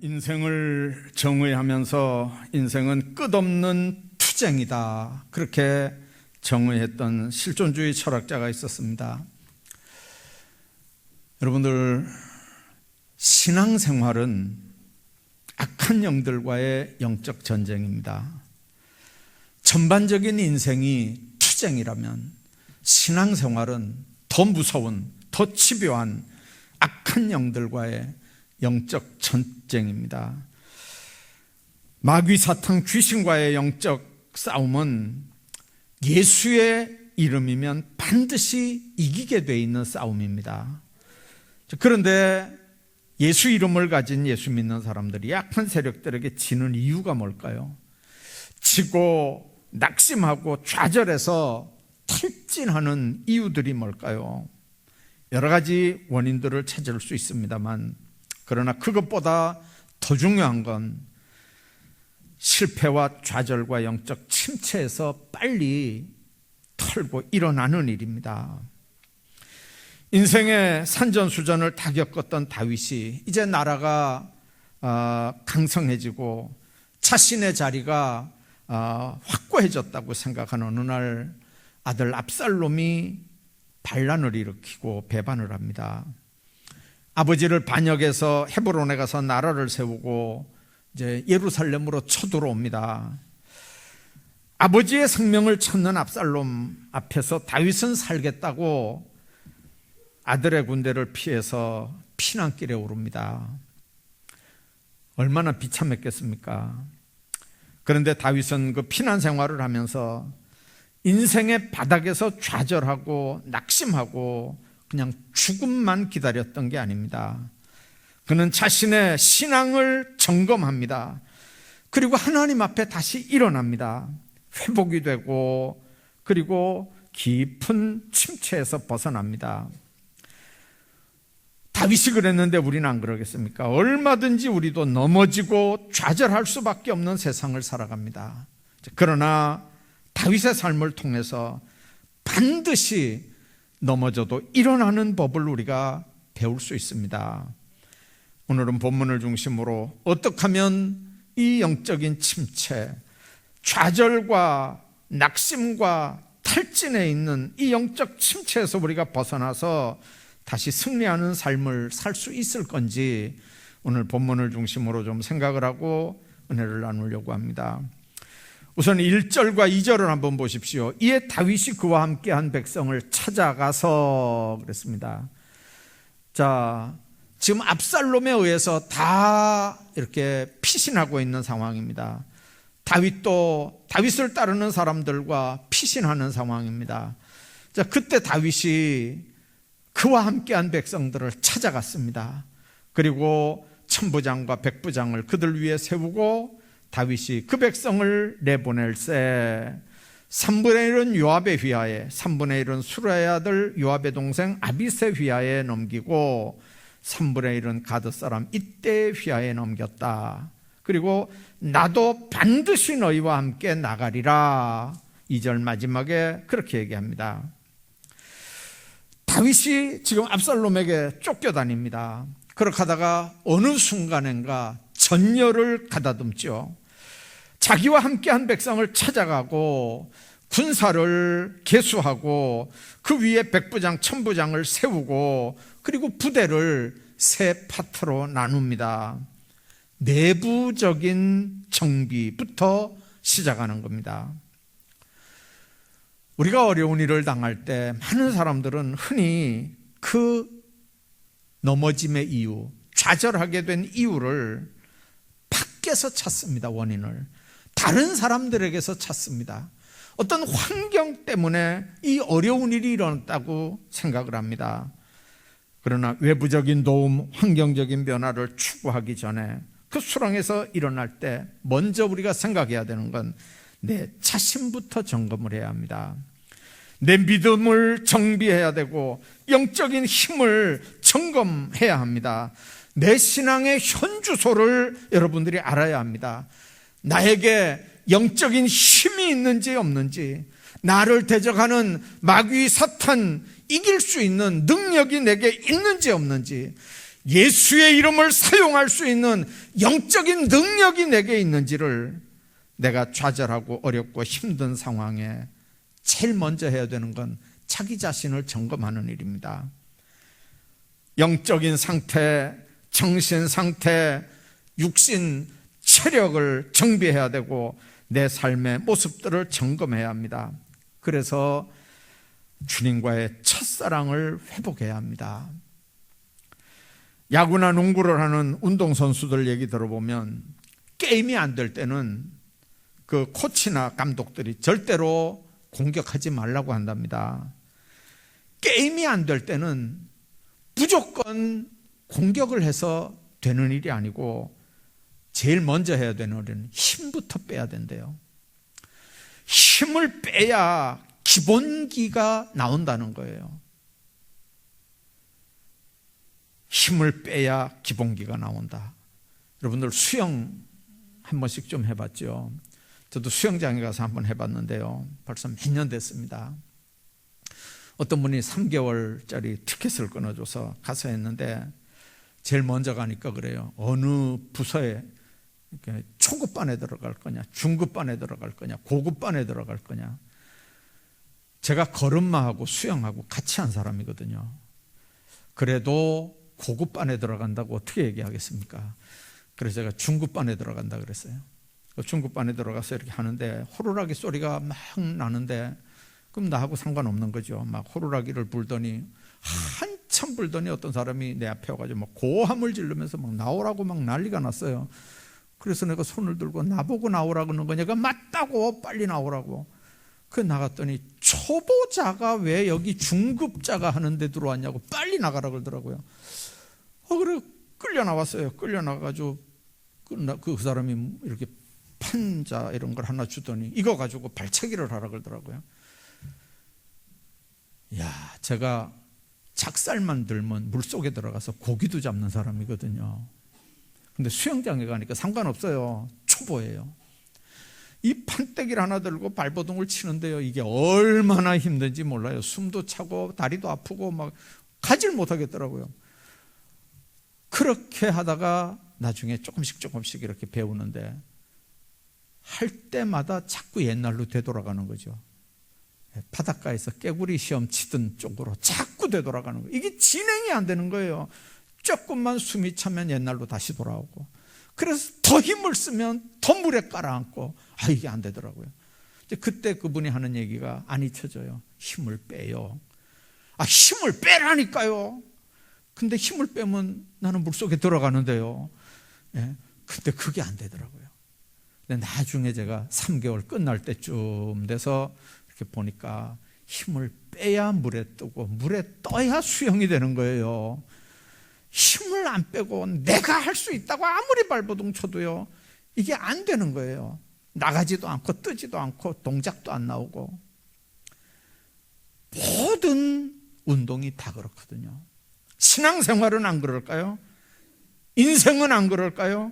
인생을 정의하면서 인생은 끝없는 투쟁이다, 그렇게 정의했던 실존주의 철학자가 있었습니다. 여러분들, 신앙생활은 악한 영들과의 영적 전쟁입니다. 전반적인 인생이 투쟁이라면 신앙생활은 더 무서운, 더 집요한 악한 영들과의 영적 전쟁입니다. 마귀, 사탄, 귀신과의 영적 싸움은 예수의 이름이면 반드시 이기게 돼 있는 싸움입니다. 그런데 예수 이름을 가진 예수 믿는 사람들이 악한 세력들에게 지는 이유가 뭘까요? 지고 낙심하고 좌절해서 탈진하는 이유들이 뭘까요? 여러 가지 원인들을 찾을 수 있습니다만, 그러나 그것보다 더 중요한 건 실패와 좌절과 영적 침체에서 빨리 털고 일어나는 일입니다. 인생의 산전수전을 다 겪었던 다윗이 이제 나라가 강성해지고 자신의 자리가 확고해졌다고 생각하는 어느 날 아들 압살롬이 반란을 일으키고 배반을 합니다. 아버지를 반역해서 헤브론에 가서 나라를 세우고 이제 예루살렘으로 쳐들어옵니다. 아버지의 생명을 찾는 압살롬 앞에서 다윗은 살겠다고 아들의 군대를 피해서 피난길에 오릅니다. 얼마나 비참했겠습니까? 그런데 다윗은 그 피난 생활을 하면서 인생의 바닥에서 좌절하고 낙심하고 그냥 죽음만 기다렸던 게 아닙니다. 그는 자신의 신앙을 점검합니다. 그리고 하나님 앞에 다시 일어납니다. 회복이 되고 그리고 깊은 침체에서 벗어납니다. 다윗이 그랬는데 우리는 안 그러겠습니까? 얼마든지 우리도 넘어지고 좌절할 수밖에 없는 세상을 살아갑니다. 그러나 다윗의 삶을 통해서 반드시 넘어져도 일어나는 법을 우리가 배울 수 있습니다. 오늘은 본문을 중심으로 어떻게 하면 이 영적인 침체, 좌절과 낙심과 탈진에 있는 이 영적 침체에서 우리가 벗어나서 다시 승리하는 삶을 살 수 있을 건지 오늘 본문을 중심으로 좀 생각을 하고 은혜를 나누려고 합니다. 우선 1절과 2절을 한번 보십시오. 이에 다윗이 그와 함께한 백성을 찾아가서 그랬습니다. 자, 지금 압살롬에 의해서 다 이렇게 피신하고 있는 상황입니다. 다윗도 다윗을 따르는 사람들과 피신하는 상황입니다. 자, 그때 다윗이 그와 함께한 백성들을 찾아갔습니다. 그리고 천부장과 백부장을 그들 위에 세우고 다윗이 그 백성을 내보낼세 3분의 1은 요압의 휘하에, 3분의 1은 수라의 아들 요압의 동생 아비새 휘하에 넘기고 3분의 1은 가드 사람 이때의 휘하에 넘겼다. 그리고 나도 반드시 너희와 함께 나가리라. 2절 마지막에 그렇게 얘기합니다. 다윗이 지금 압살롬에게 쫓겨다닙니다. 그렇게 하다가 어느 순간인가 전열을 가다듬죠. 자기와 함께한 백성을 찾아가고 군사를 계수하고 그 위에 백부장, 천부장을 세우고 그리고 부대를 세 파트로 나눕니다. 내부적인 정비부터 시작하는 겁니다. 우리가 어려운 일을 당할 때 많은 사람들은 흔히 그 넘어짐의 이유, 좌절하게 된 이유를 밖에서 찾습니다. 원인을 다른 사람들에게서 찾습니다. 어떤 환경 때문에 이 어려운 일이 일어났다고 생각을 합니다. 그러나 외부적인 도움, 환경적인 변화를 추구하기 전에 그 수렁에서 일어날 때 먼저 우리가 생각해야 되는 건 내 자신부터 점검을 해야 합니다. 내 믿음을 정비해야 되고 영적인 힘을 점검해야 합니다. 내 신앙의 현주소를 여러분들이 알아야 합니다. 나에게 영적인 힘이 있는지 없는지, 나를 대적하는 마귀 사탄 이길 수 있는 능력이 내게 있는지 없는지, 예수의 이름을 사용할 수 있는 영적인 능력이 내게 있는지를 내가 좌절하고 어렵고 힘든 상황에 제일 먼저 해야 되는 건 자기 자신을 점검하는 일입니다. 영적인 상태, 정신 상태, 육신 체력을 정비해야 되고 내 삶의 모습들을 점검해야 합니다. 그래서 주님과의 첫사랑을 회복해야 합니다. 야구나 농구를 하는 운동선수들 얘기 들어보면 게임이 안 될 때는 그 코치나 감독들이 절대로 공격하지 말라고 한답니다. 게임이 안 될 때는 무조건 공격을 해서 되는 일이 아니고 제일 먼저 해야 되는 일은 힘부터 빼야 된대요. 힘을 빼야 기본기가 나온다는 거예요. 힘을 빼야 기본기가 나온다. 여러분들 수영 한 번씩 좀 해봤죠? 저도 수영장에 가서 한번 해봤는데요. 벌써 몇 년 됐습니다. 어떤 분이 3개월짜리 티켓을 끊어줘서 가서 했는데 제일 먼저 가니까 그래요. 어느 부서에 초급반에 들어갈 거냐, 중급반에 들어갈 거냐, 고급반에 들어갈 거냐. 제가 걸음마하고 수영하고 같이 한 사람이거든요. 그래도 고급반에 들어간다고 어떻게 얘기하겠습니까? 그래서 제가 중급반에 들어간다 그랬어요. 중급반에 들어가서 이렇게 하는데 호루라기 소리가 막 나는데 그럼 나하고 상관없는 거죠. 막 호루라기를 불더니 한참 불더니 어떤 사람이 내 앞에 와가지고 막 고함을 지르면서 막 나오라고 막 난리가 났어요. 그래서 내가 손을 들고 나보고 나오라고 하는 거니까 맞다고 빨리 나오라고. 그 나갔더니 초보자가 왜 여기 중급자가 하는데 들어왔냐고 빨리 나가라 그러더라고요. 그래 끌려 나왔어요. 끌려 나가가지고 그 사람이 이렇게 판자 이런 걸 하나 주더니 이거 가지고 발차기를 하라 그러더라고요. 야, 제가 작살만 들면 물속에 들어가서 고기도 잡는 사람이거든요. 근데 수영장에 가니까 상관없어요. 초보예요. 이 판때기를 하나 들고 발버둥을 치는데요. 이게 얼마나 힘든지 몰라요. 숨도 차고 다리도 아프고 막 가지를 못하겠더라고요. 그렇게 하다가 나중에 조금씩 이렇게 배우는데 할 때마다 자꾸 옛날로 되돌아가는 거죠. 바닷가에서 깨구리 시험 치던 쪽으로 자꾸 되돌아가는 거예요. 이게 진행이 안 되는 거예요. 조금만 숨이 차면 옛날로 다시 돌아오고, 그래서 더 힘을 쓰면 더 물에 깔아앉고, 이게 안 되더라고요. 그때 그분이 하는 얘기가 안 잊혀져요. 힘을 빼요. 힘을 빼라니까요. 근데 힘을 빼면 나는 물속에 들어가는데요. 근데 그게 안 되더라고요. 근데 나중에 제가 3개월 끝날 때쯤 돼서 이렇게 보니까 힘을 빼야 물에 뜨고 물에 떠야 수영이 되는 거예요. 힘을 안 빼고 내가 할 수 있다고 아무리 발버둥 쳐도요, 이게 안 되는 거예요. 나가지도 않고 뜨지도 않고 동작도 안 나오고. 모든 운동이 다 그렇거든요. 신앙생활은 안 그럴까요? 인생은 안 그럴까요?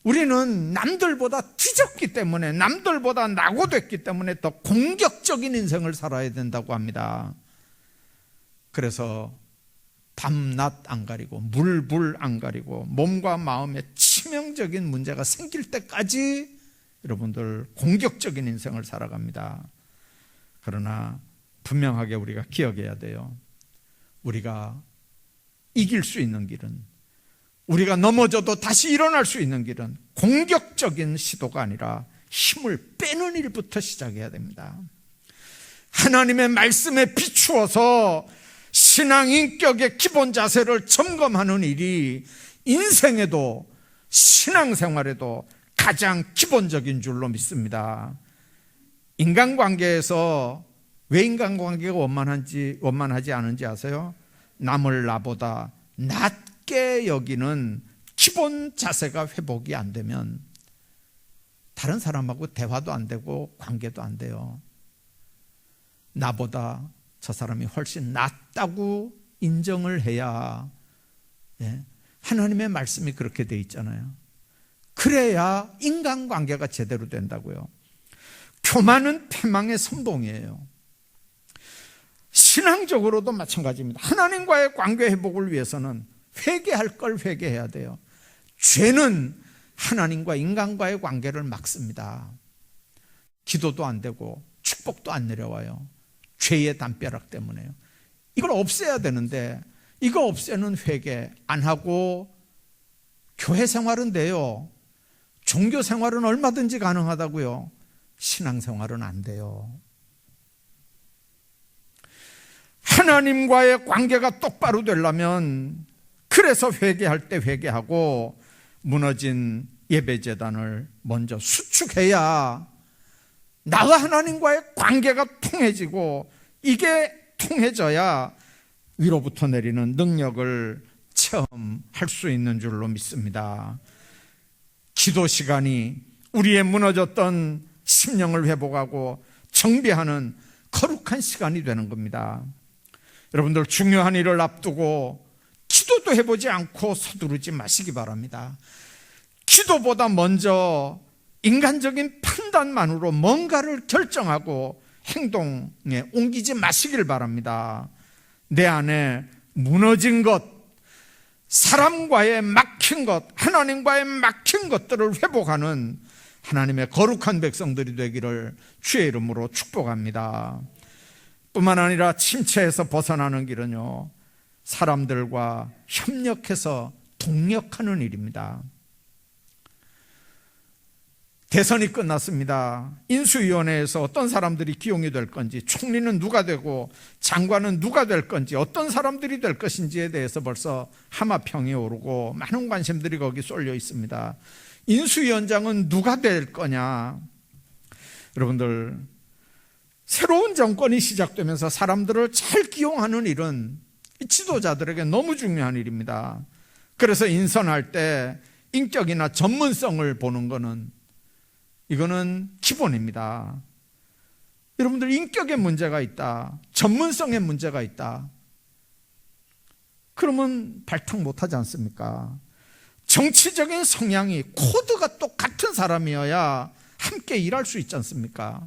우리는 남들보다 뒤졌기 때문에, 남들보다 낙오됐기 때문에 더 공격적인 인생을 살아야 된다고 합니다. 그래서 밤낮 안 가리고 물불 안 가리고 몸과 마음에 치명적인 문제가 생길 때까지 여러분들 공격적인 인생을 살아갑니다. 그러나 분명하게 우리가 기억해야 돼요. 우리가 이길 수 있는 길은, 우리가 넘어져도 다시 일어날 수 있는 길은 공격적인 시도가 아니라 힘을 빼는 일부터 시작해야 됩니다. 하나님의 말씀에 비추어서 신앙 인격의 기본 자세를 점검하는 일이 인생에도 신앙생활에도 가장 기본적인 줄로 믿습니다. 인간관계에서 왜 인간관계가 원만하지 않은지 아세요? 남을 나보다 낮게 여기는 기본 자세가 회복이 안 되면 다른 사람하고 대화도 안 되고 관계도 안 돼요. 나보다 저 사람이 훨씬 낫다고 인정을 해야, 하나님의 말씀이 그렇게 돼 있잖아요. 그래야 인간관계가 제대로 된다고요. 교만은 패망의 선봉이에요. 신앙적으로도 마찬가지입니다. 하나님과의 관계 회복을 위해서는 회개할 걸 회개해야 돼요. 죄는 하나님과 인간과의 관계를 막습니다. 기도도 안 되고 축복도 안 내려와요. 죄의 담벼락 때문에요. 이걸 없애야 되는데 이거 없애는 회개 안 하고 교회 생활은 돼요. 종교 생활은 얼마든지 가능하다고요. 신앙생활은 안 돼요. 하나님과의 관계가 똑바로 되려면 그래서 회개할 때 회개하고 무너진 예배재단을 먼저 수축해야 나와 하나님과의 관계가 통해지고 이게 통해져야 위로부터 내리는 능력을 체험할 수 있는 줄로 믿습니다. 기도 시간이 우리의 무너졌던 심령을 회복하고 정비하는 거룩한 시간이 되는 겁니다. 여러분들 중요한 일을 앞두고 기도도 해보지 않고 서두르지 마시기 바랍니다. 기도보다 먼저 인간적인 판단만으로 뭔가를 결정하고 행동에 옮기지 마시길 바랍니다. 내 안에 무너진 것, 사람과의 막힌 것, 하나님과의 막힌 것들을 회복하는 하나님의 거룩한 백성들이 되기를 주의 이름으로 축복합니다. 뿐만 아니라 침체에서 벗어나는 길은요, 사람들과 협력해서 동력하는 일입니다. 대선이 끝났습니다. 인수위원회에서 어떤 사람들이 기용이 될 건지, 총리는 누가 되고 장관은 누가 될 건지, 어떤 사람들이 될 것인지에 대해서 벌써 하마평이 오르고 많은 관심들이 거기 쏠려 있습니다. 인수위원장은 누가 될 거냐? 여러분들, 새로운 정권이 시작되면서 사람들을 잘 기용하는 일은 지도자들에게 너무 중요한 일입니다. 그래서 인선할 때 인격이나 전문성을 보는 거는 이거는 기본입니다. 여러분들, 인격에 문제가 있다, 전문성에 문제가 있다, 그러면 발탁 못하지 않습니까? 정치적인 성향이 코드가 똑같은 사람이어야 함께 일할 수 있지 않습니까?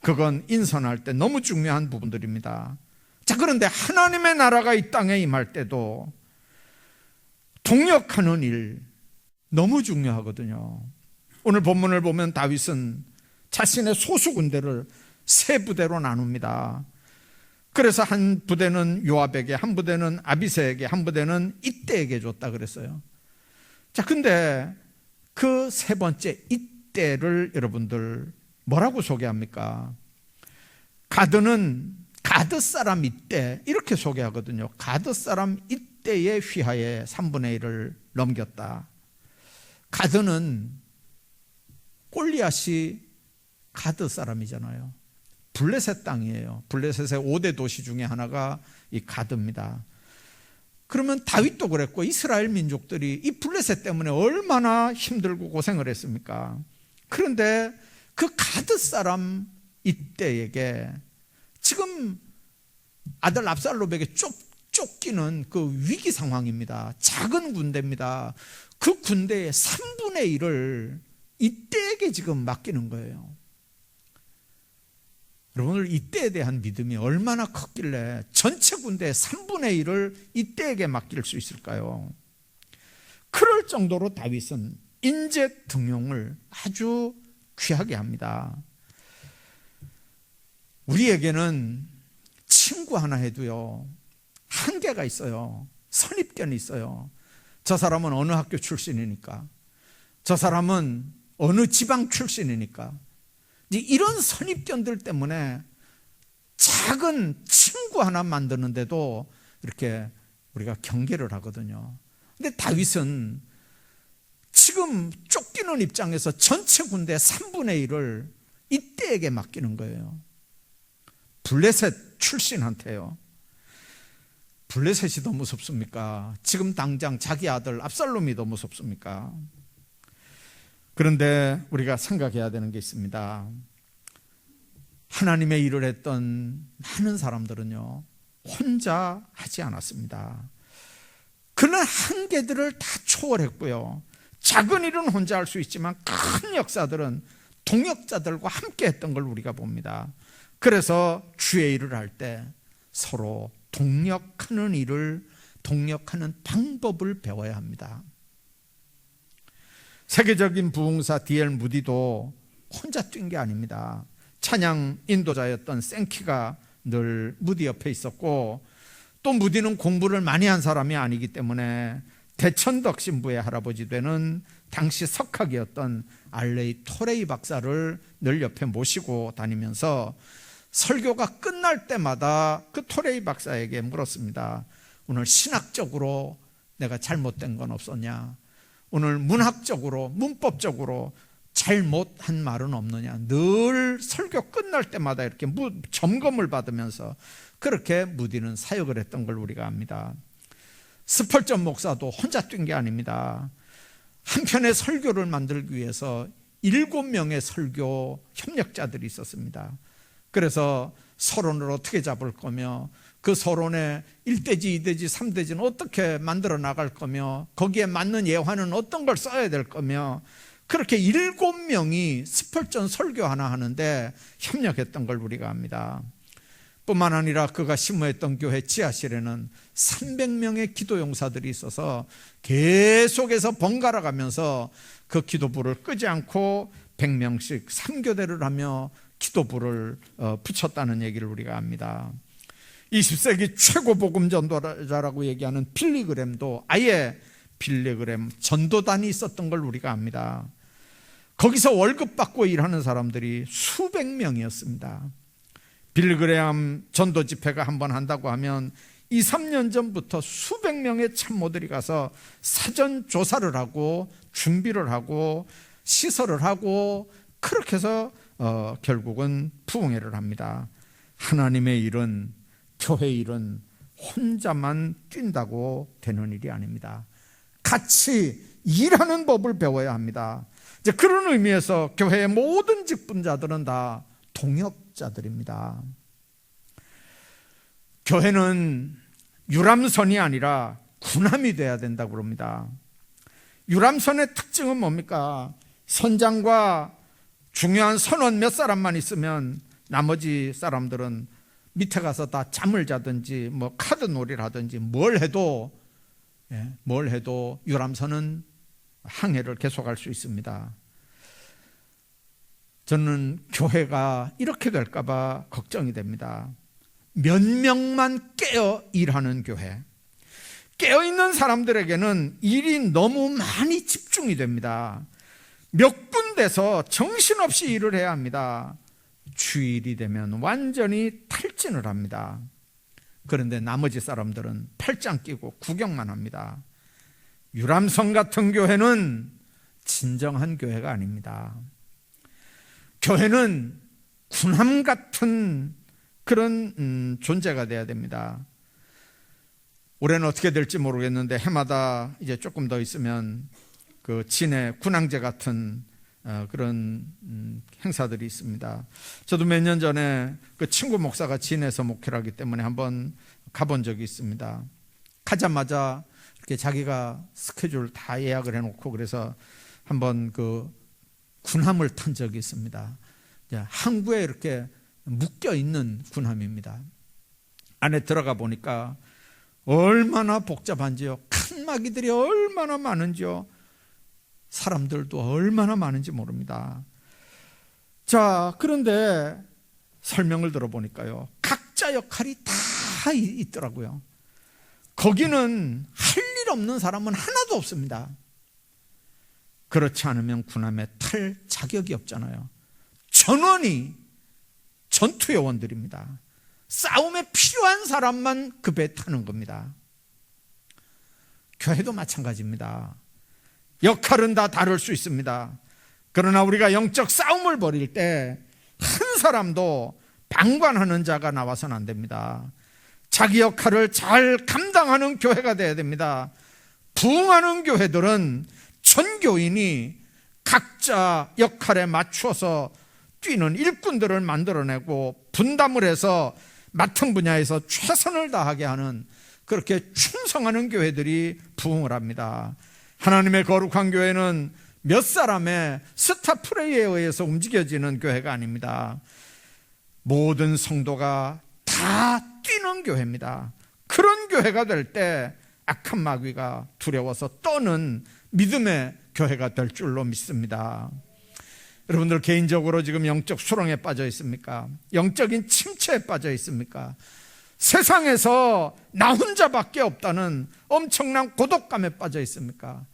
그건 인선할 때 너무 중요한 부분들입니다. 자, 그런데 하나님의 나라가 이 땅에 임할 때도 동역하는 일 너무 중요하거든요. 오늘 본문을 보면 다윗은 자신의 소수 군대를 세 부대로 나눕니다. 그래서 한 부대는 요압에게, 한 부대는 아비새에게, 한 부대는 이때에게 줬다 그랬어요. 자, 근데 그 세 번째 이때를 여러분들 뭐라고 소개합니까? 가드는 가드 사람 이때 이렇게 소개하거든요. 가드 사람 이때의 휘하에 3분의 1을 넘겼다. 가드는 골리앗이 가드 사람이잖아요. 블레셋 땅이에요. 블레셋의 5대 도시 중에 하나가 이 가드입니다. 그러면 다윗도 그랬고 이스라엘 민족들이 이 블레셋 때문에 얼마나 힘들고 고생을 했습니까? 그런데 그 가드 사람 이때에게 지금 아들 압살롬에게 쫓기는 그 위기 상황입니다. 작은 군대입니다. 그 군대의 3분의 1을 이때에게 지금 맡기는 거예요. 여러분, 이때에 대한 믿음이 얼마나 컸길래 전체 군대의 3분의 1을 이때에게 맡길 수 있을까요? 그럴 정도로 다윗은 인재 등용을 아주 귀하게 합니다. 우리에게는 친구 하나 해도요, 한계가 있어요. 선입견이 있어요. 저 사람은 어느 학교 출신이니까, 저 사람은 어느 지방 출신이니까, 이런 선입견들 때문에 작은 친구 하나 만드는데도 이렇게 우리가 경계를 하거든요. 근데 다윗은 지금 쫓기는 입장에서 전체 군대 3분의 1을 이때에게 맡기는 거예요. 블레셋 출신한테요. 블레셋이 더 무섭습니까? 지금 당장 자기 아들 압살롬이 더 무섭습니까? 그런데 우리가 생각해야 되는 게 있습니다. 하나님의 일을 했던 많은 사람들은요, 혼자 하지 않았습니다. 그런 한계들을 다 초월했고요, 작은 일은 혼자 할 수 있지만 큰 역사들은 동역자들과 함께 했던 걸 우리가 봅니다. 그래서 주의 일을 할 때 서로 동역하는 일을 동력하는 방법을 배워야 합니다. 세계적인 부흥사 D.L. 무디도 혼자 뛴 게 아닙니다. 찬양 인도자였던 생키가 늘 무디 옆에 있었고, 또 무디는 공부를 많이 한 사람이 아니기 때문에 대천덕 신부의 할아버지 되는 당시 석학이었던 알레이 토레이 박사를 늘 옆에 모시고 다니면서 설교가 끝날 때마다 그 토레이 박사에게 물었습니다. 오늘 신학적으로 내가 잘못된 건 없었냐? 오늘 문학적으로, 문법적으로 잘못한 말은 없느냐? 늘 설교 끝날 때마다 이렇게 점검을 받으면서 그렇게 무디는 사역을 했던 걸 우리가 압니다. 스펄전 목사도 혼자 뛴 게 아닙니다. 한 편의 설교를 만들기 위해서 7명의 설교 협력자들이 있었습니다. 그래서 서론을 어떻게 잡을 거며, 그 서론에 1대지, 2대지, 3대지는 어떻게 만들어 나갈 거며, 거기에 맞는 예화는 어떤 걸 써야 될 거며, 그렇게 7명이 스펄전 설교 하나 하는데 협력했던 걸 우리가 압니다. 뿐만 아니라 그가 심무했던 교회 지하실에는 300명의 기도용사들이 있어서 계속해서 번갈아 가면서 그 기도불을 끄지 않고 100명씩 3교대를 하며 기도불을 붙였다는 얘기를 우리가 압니다. 20세기 최고 복음 전도자라고 얘기하는 빌리그램도 아예 빌리그램 전도단이 있었던 걸 우리가 압니다. 거기서 월급 받고 일하는 사람들이 수백 명이었습니다. 빌리그램 전도 집회가 한번 한다고 하면 2, 3년 전부터 수백 명의 참모들이 가서 사전 조사를 하고 준비를 하고 시설을 하고, 그렇게 해서 결국은 부흥회를 합니다. 하나님의 일은, 교회 일은 혼자만 뛴다고 되는 일이 아닙니다. 같이 일하는 법을 배워야 합니다. 이제 그런 의미에서 교회의 모든 직분자들은 다 동역자들입니다. 교회는 유람선이 아니라 군함이 돼야 된다고 그럽니다. 유람선의 특징은 뭡니까? 선장과 중요한 선원 몇 사람만 있으면 나머지 사람들은 밑에 가서 다 잠을 자든지 뭐 카드 놀이를 하든지 뭘 해도 유람선은 항해를 계속할 수 있습니다. 저는 교회가 이렇게 될까 봐 걱정이 됩니다. 몇 명만 깨어 일하는 교회, 깨어있는 사람들에게는 일이 너무 많이 집중이 됩니다. 몇 군데서 정신없이 일을 해야 합니다. 주일이 되면 완전히 탈진을 합니다. 그런데 나머지 사람들은 팔짱 끼고 구경만 합니다. 유람선 같은 교회는 진정한 교회가 아닙니다. 교회는 군함 같은 그런 존재가 돼야 됩니다. 올해는 어떻게 될지 모르겠는데 해마다 이제 조금 더 있으면 그 진해 군항제 같은 그런 행사들이 있습니다. 저도 몇 년 전에 그 친구 목사가 진해에서 목회를 하기 때문에 한번 가본 적이 있습니다. 가자마자 이렇게 자기가 스케줄 다 예약을 해놓고 그래서 한번 그 군함을 탄 적이 있습니다. 항구에 이렇게 묶여 있는 군함입니다. 안에 들어가 보니까 얼마나 복잡한지요. 칸막이들이 얼마나 많은지요. 사람들도 얼마나 많은지 모릅니다. 자, 그런데 설명을 들어보니까요, 각자 역할이 다 있더라고요. 거기는 할 일 없는 사람은 하나도 없습니다. 그렇지 않으면 군함에 탈 자격이 없잖아요. 전원이 전투요원들입니다. 싸움에 필요한 사람만 그 배에 타는 겁니다. 교회도 마찬가지입니다. 역할은 다 다를 수 있습니다. 그러나 우리가 영적 싸움을 벌일 때 한 사람도 방관하는 자가 나와서는 안 됩니다. 자기 역할을 잘 감당하는 교회가 되어야 됩니다. 부흥하는 교회들은 전 교인이 각자 역할에 맞추어서 뛰는 일꾼들을 만들어내고 분담을 해서 맡은 분야에서 최선을 다하게 하는, 그렇게 충성하는 교회들이 부흥을 합니다. 하나님의 거룩한 교회는 몇 사람의 스타 프레이에 의해서 움직여지는 교회가 아닙니다. 모든 성도가 다 뛰는 교회입니다. 그런 교회가 될 때 악한 마귀가 두려워서 떠는 믿음의 교회가 될 줄로 믿습니다. 여러분들 개인적으로 지금 영적 수렁에 빠져 있습니까? 영적인 침체에 빠져 있습니까? 세상에서 나 혼자밖에 없다는 엄청난 고독감에 빠져 있습니까?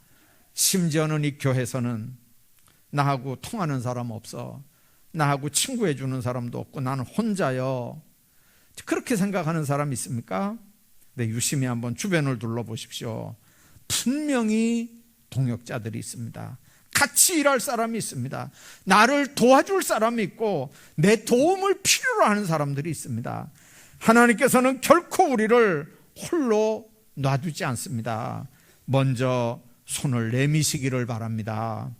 심지어는 이 교회에서는 나하고 통하는 사람 없어, 나하고 친구해 주는 사람도 없고 나는 혼자요, 그렇게 생각하는 사람 있습니까? 네, 유심히 한번 주변을 둘러보십시오. 분명히 동역자들이 있습니다. 같이 일할 사람이 있습니다. 나를 도와줄 사람이 있고 내 도움을 필요로 하는 사람들이 있습니다. 하나님께서는 결코 우리를 홀로 놔두지 않습니다. 먼저 손을 내미시기를 바랍니다.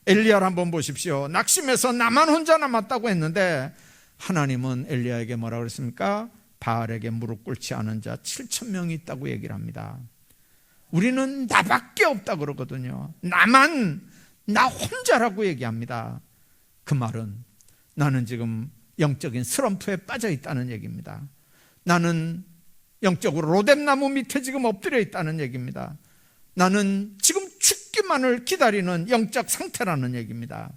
엘리야를 한번 보십시오. 낙심해서 나만 혼자 남았다고 했는데 하나님은 엘리야에게 뭐라고 그랬습니까? 바알에게 무릎 꿇지 않은 자 7,000명이 있다고 얘기를 합니다. 우리는 나밖에 없다 그러거든요. 나 혼자라고 얘기합니다. 그 말은 나는 지금 영적인 슬럼프에 빠져 있다는 얘기입니다. 나는 영적으로 로뎀나무 밑에 지금 엎드려 있다는 얘기입니다. 나는 지금 죽기만을 기다리는 영적 상태라는 얘기입니다.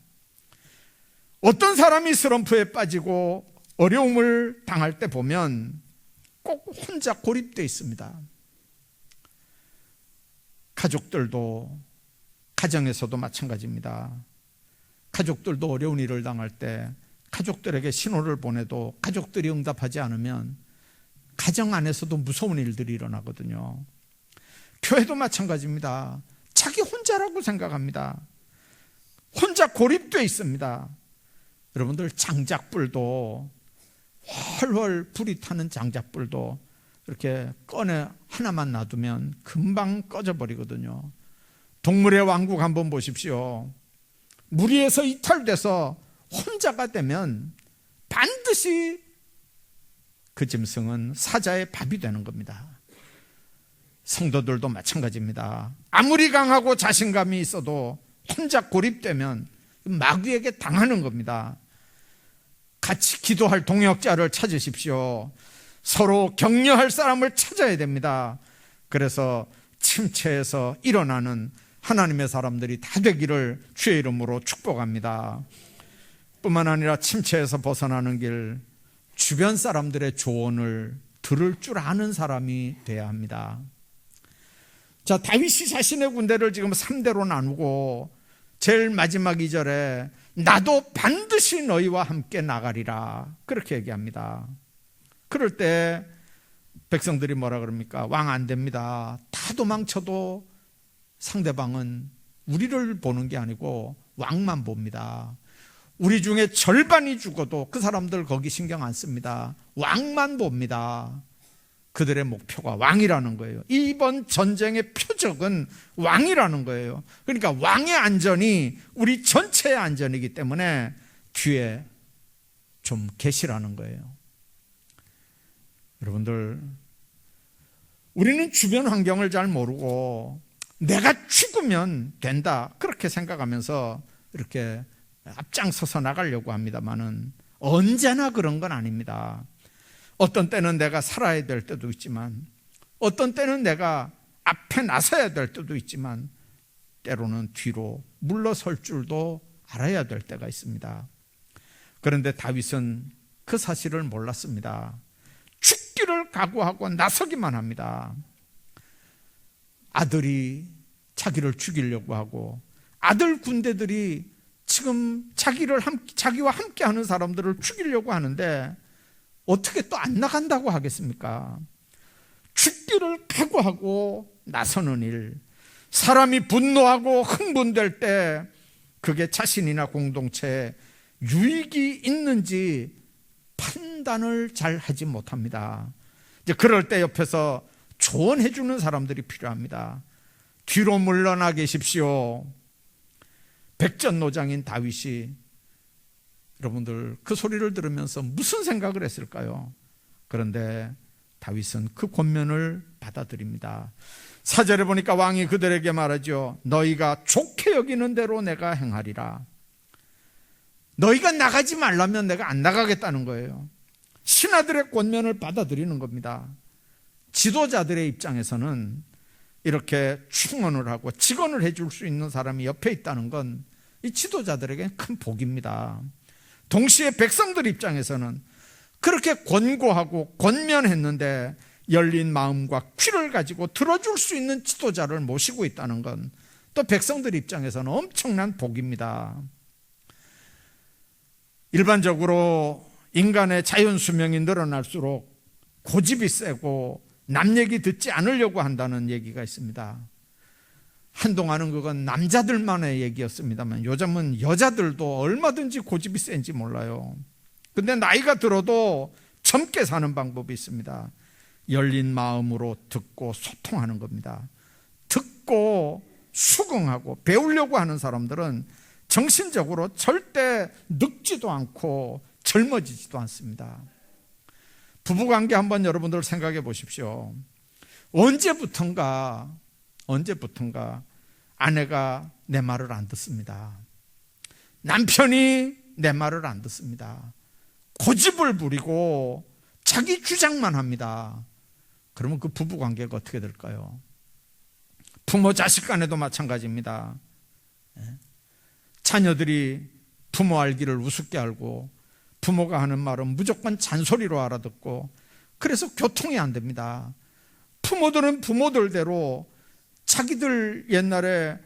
어떤 사람이 슬럼프에 빠지고 어려움을 당할 때 보면 꼭 혼자 고립되어 있습니다. 가족들도, 가정에서도 마찬가지입니다. 가족들도 어려운 일을 당할 때 가족들에게 신호를 보내도 가족들이 응답하지 않으면 가정 안에서도 무서운 일들이 일어나거든요. 교회도 마찬가지입니다. 자기 혼자라고 생각합니다. 혼자 고립되어 있습니다. 여러분들, 장작불도, 훨훨 불이 타는 장작불도 이렇게 꺼내 하나만 놔두면 금방 꺼져버리거든요. 동물의 왕국 한번 보십시오. 무리에서 이탈돼서 혼자가 되면 반드시 그 짐승은 사자의 밥이 되는 겁니다. 성도들도 마찬가지입니다. 아무리 강하고 자신감이 있어도 혼자 고립되면 마귀에게 당하는 겁니다. 같이 기도할 동역자를 찾으십시오. 서로 격려할 사람을 찾아야 됩니다. 그래서 침체에서 일어나는 하나님의 사람들이 다 되기를 주의 이름으로 축복합니다. 뿐만 아니라 침체에서 벗어나는 길, 주변 사람들의 조언을 들을 줄 아는 사람이 돼야 합니다. 자, 다윗이 자신의 군대를 지금 3대로 나누고 제일 마지막 2절에 나도 반드시 너희와 함께 나가리라, 그렇게 얘기합니다. 그럴 때 백성들이 뭐라 그럽니까? 왕 안 됩니다. 다 도망쳐도 상대방은 우리를 보는 게 아니고 왕만 봅니다. 우리 중에 절반이 죽어도 그 사람들 거기 신경 안 씁니다. 왕만 봅니다. 그들의 목표가 왕이라는 거예요. 이번 전쟁의 표적은 왕이라는 거예요. 그러니까 왕의 안전이 우리 전체의 안전이기 때문에 뒤에 좀 계시라는 거예요. 여러분들, 우리는 주변 환경을 잘 모르고 내가 죽으면 된다, 그렇게 생각하면서 이렇게 앞장서서 나가려고 합니다만은 언제나 그런 건 아닙니다. 어떤 때는 내가 살아야 될 때도 있지만, 어떤 때는 내가 앞에 나서야 될 때도 있지만, 때로는 뒤로 물러설 줄도 알아야 될 때가 있습니다. 그런데 다윗은 그 사실을 몰랐습니다. 죽기를 각오하고 나서기만 합니다. 아들이 자기를 죽이려고 하고, 아들 군대들이 지금 자기와 함께 하는 사람들을 죽이려고 하는데 어떻게 또 안 나간다고 하겠습니까? 죽기를 각오하고 나서는 일, 사람이 분노하고 흥분될 때 그게 자신이나 공동체에 유익이 있는지 판단을 잘 하지 못합니다. 이제 그럴 때 옆에서 조언해 주는 사람들이 필요합니다. 뒤로 물러나 계십시오. 백전노장인 다윗이, 여러분들 그 소리를 들으면서 무슨 생각을 했을까요? 그런데 다윗은 그 권면을 받아들입니다. 4절에 보니까 왕이 그들에게 말하죠. 너희가 좋게 여기는 대로 내가 행하리라. 너희가 나가지 말라면 내가 안 나가겠다는 거예요. 신하들의 권면을 받아들이는 겁니다. 지도자들의 입장에서는 이렇게 충원을 하고 직언을 해줄 수 있는 사람이 옆에 있다는 건 이 지도자들에게 큰 복입니다. 동시에 백성들 입장에서는 그렇게 권고하고 권면했는데 열린 마음과 귀를 가지고 들어줄 수 있는 지도자를 모시고 있다는 건 또 백성들 입장에서는 엄청난 복입니다. 일반적으로 인간의 자연 수명이 늘어날수록 고집이 세고 남 얘기 듣지 않으려고 한다는 얘기가 있습니다. 한동안은 그건 남자들만의 얘기였습니다만 요즘은 여자들도 얼마든지 고집이 센지 몰라요. 근데 나이가 들어도 젊게 사는 방법이 있습니다. 열린 마음으로 듣고 소통하는 겁니다. 듣고 수긍하고 배우려고 하는 사람들은 정신적으로 절대 늙지도 않고 젊어지지도 않습니다. 부부관계 한번 여러분들 생각해 보십시오. 언제부턴가 아내가 내 말을 안 듣습니다. 남편이 내 말을 안 듣습니다. 고집을 부리고 자기 주장만 합니다. 그러면 그 부부관계가 어떻게 될까요? 부모 자식 간에도 마찬가지입니다. 자녀들이 부모 알기를 우습게 알고 부모가 하는 말은 무조건 잔소리로 알아듣고 그래서 교통이 안 됩니다. 부모들은 부모들대로 자기들 옛날에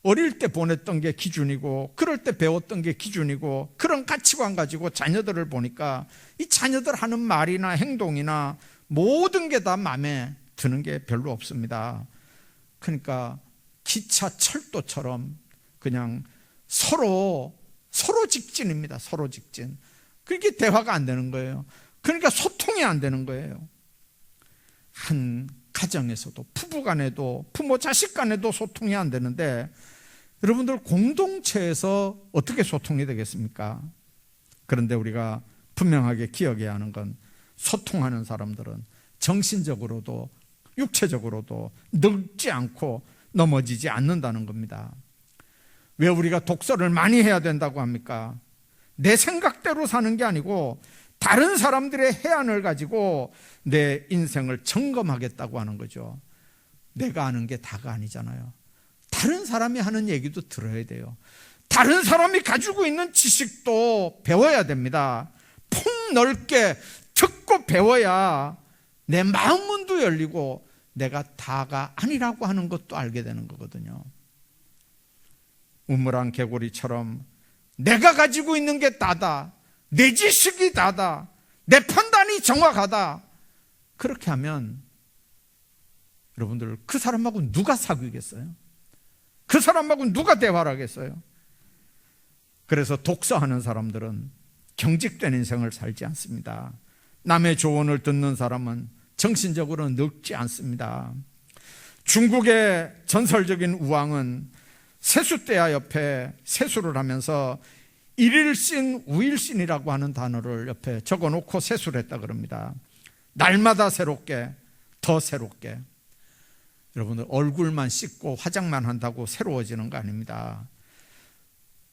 어릴 때 보냈던 게 기준이고 그럴 때 배웠던 게 기준이고 그런 가치관 가지고 자녀들을 보니까 이 자녀들 하는 말이나 행동이나 모든 게 다 마음에 드는 게 별로 없습니다. 그러니까 기차 철도처럼 그냥 서로 직진입니다. 서로 직진. 그렇게 대화가 안 되는 거예요. 그러니까 소통이 안 되는 거예요. 한 가정에서도 부부 간에도 부모 자식 간에도 소통이 안 되는데 여러분들 공동체에서 어떻게 소통이 되겠습니까? 그런데 우리가 분명하게 기억해야 하는 건 소통하는 사람들은 정신적으로도 육체적으로도 늙지 않고 넘어지지 않는다는 겁니다. 왜 우리가 독서를 많이 해야 된다고 합니까? 내 생각대로 사는 게 아니고 다른 사람들의 해안을 가지고 내 인생을 점검하겠다고 하는 거죠. 내가 아는 게 다가 아니잖아요. 다른 사람이 하는 얘기도 들어야 돼요. 다른 사람이 가지고 있는 지식도 배워야 됩니다. 폭넓게 듣고 배워야 내 마음문도 열리고 내가 다가 아니라고 하는 것도 알게 되는 거거든요. 우물안 개구리처럼 내가 가지고 있는 게 다다, 내 지식이 다다, 내 판단이 정확하다, 그렇게 하면 여러분들 그 사람하고 누가 사귀겠어요? 그 사람하고 누가 대화를 하겠어요? 그래서 독서하는 사람들은 경직된 인생을 살지 않습니다. 남의 조언을 듣는 사람은 정신적으로 늙지 않습니다. 중국의 전설적인 우왕은 세숫대야 옆에 세수를 하면서 일일신, 우일신이라고 하는 단어를 옆에 적어놓고 세수를 했다 그럽니다. 날마다 새롭게, 더 새롭게. 여러분들 얼굴만 씻고 화장만 한다고 새로워지는 거 아닙니다.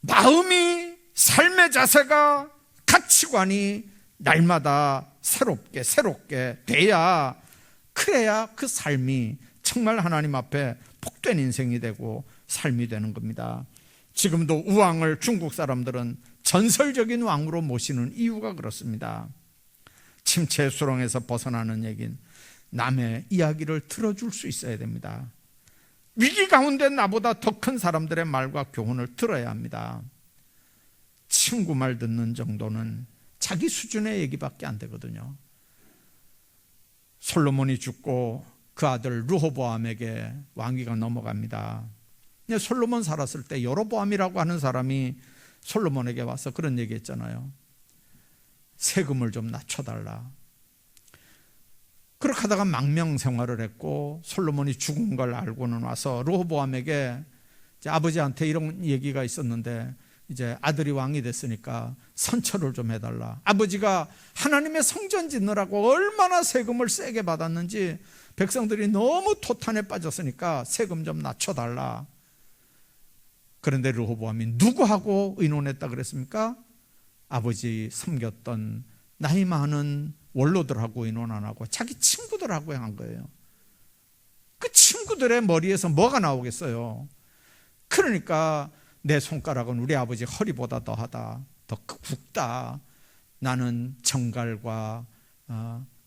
마음이, 삶의 자세가, 가치관이 날마다 새롭게 돼야, 그래야 그 삶이 정말 하나님 앞에 복된 인생이 되고 삶이 되는 겁니다. 지금도 우왕을 중국 사람들은 전설적인 왕으로 모시는 이유가 그렇습니다. 침체 수렁에서 벗어나는 얘기는 남의 이야기를 들어줄 수 있어야 됩니다. 위기 가운데 나보다 더 큰 사람들의 말과 교훈을 들어야 합니다. 친구 말 듣는 정도는 자기 수준의 얘기밖에 안 되거든요. 솔로몬이 죽고 그 아들 르호보암에게 왕위가 넘어갑니다. 솔로몬 살았을 때 여로보암이라고 하는 사람이 솔로몬에게 와서 그런 얘기 했잖아요. 세금을 좀 낮춰달라. 그렇게 하다가 망명 생활을 했고 솔로몬이 죽은 걸 알고는 와서 르호보암에게 이제 아버지한테 이런 얘기가 있었는데 이제 아들이 왕이 됐으니까 선처를 좀 해달라. 아버지가 하나님의 성전 짓느라고 얼마나 세금을 세게 받았는지 백성들이 너무 토탄에 빠졌으니까 세금 좀 낮춰달라. 그런데 르호보암이 누구하고 의논했다 그랬습니까? 아버지 섬겼던 나이 많은 원로들하고 의논 안 하고 자기 친구들하고 한 거예요. 그 친구 친구들의 머리에서 뭐가 나오겠어요? 그러니까 내 손가락은 우리 아버지 허리보다 더하다, 더 굵다. 나는 정갈과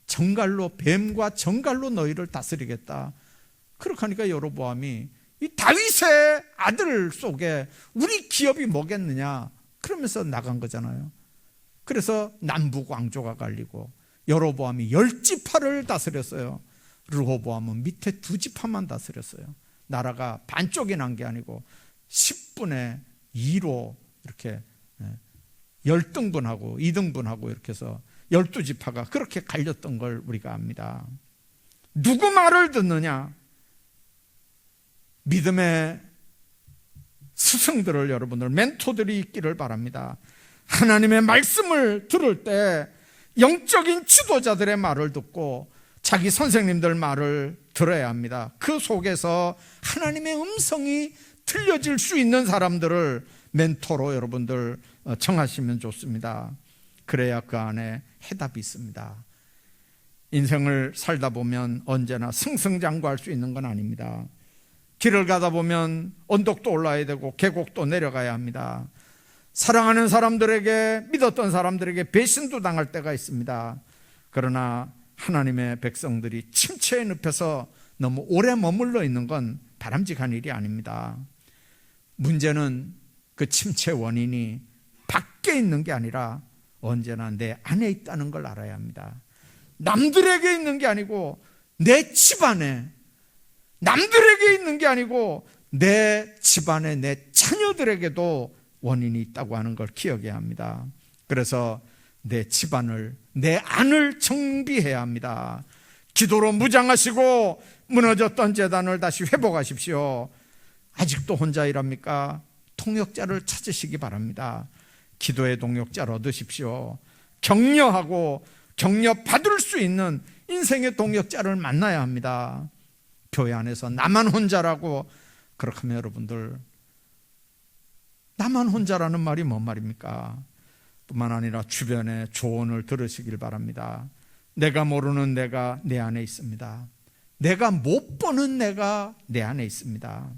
정갈로, 뱀과 정갈로 너희를 다스리겠다. 그렇게 하니까 여로보암이 이 다윗의 아들 속에 우리 기업이 뭐겠느냐 그러면서 나간 거잖아요. 그래서 남북 왕조가 갈리고 여로보암이 10지파를 다스렸어요. 르호보암은 밑에 2지파만 다스렸어요. 나라가 반쪽이 난 게 아니고 10분의 2로 이렇게 10등분하고 2등분하고 이렇게 해서 12지파가 그렇게 갈렸던 걸 우리가 압니다. 누구 말을 듣느냐? 믿음의 스승들을, 여러분들 멘토들이 있기를 바랍니다. 하나님의 말씀을 들을 때 영적인 지도자들의 말을 듣고 자기 선생님들 말을 들어야 합니다. 그 속에서 하나님의 음성이 들려질 수 있는 사람들을 멘토로 여러분들 정하시면 좋습니다. 그래야 그 안에 해답이 있습니다. 인생을 살다 보면 언제나 승승장구할 수 있는 건 아닙니다. 길을 가다 보면 언덕도 올라야 되고 계곡도 내려가야 합니다. 사랑하는 사람들에게, 믿었던 사람들에게 배신도 당할 때가 있습니다. 그러나 하나님의 백성들이 침체의 늪에서 너무 오래 머물러 있는 건 바람직한 일이 아닙니다. 문제는 그 침체 원인이 밖에 있는 게 아니라 언제나 내 안에 있다는 걸 알아야 합니다. 남들에게 있는 게 아니고 내 집안에, 남들에게 있는 게 아니고 내 집안에, 내 자녀들에게도 원인이 있다고 하는 걸 기억해야 합니다. 그래서 내 집안을, 내 안을 정비해야 합니다. 기도로 무장하시고 무너졌던 제단을 다시 회복하십시오. 아직도 혼자 일합니까? 동역자를 찾으시기 바랍니다. 기도의 동역자를 얻으십시오. 격려하고 격려받을 수 있는 인생의 동역자를 만나야 합니다. 교회 안에서 나만 혼자라고, 그렇게 하면 여러분들, 나만 혼자라는 말이 뭔 말입니까? 뿐만 아니라 주변의 조언을 들으시길 바랍니다. 내가 모르는 내가 내 안에 있습니다. 내가 못 보는 내가 내 안에 있습니다.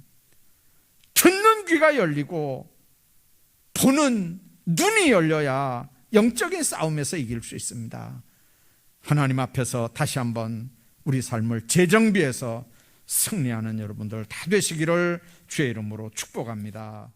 듣는 귀가 열리고 보는 눈이 열려야 영적인 싸움에서 이길 수 있습니다. 하나님 앞에서 다시 한번 우리 삶을 재정비해서 승리하는 여러분들 다 되시기를 주의 이름으로 축복합니다.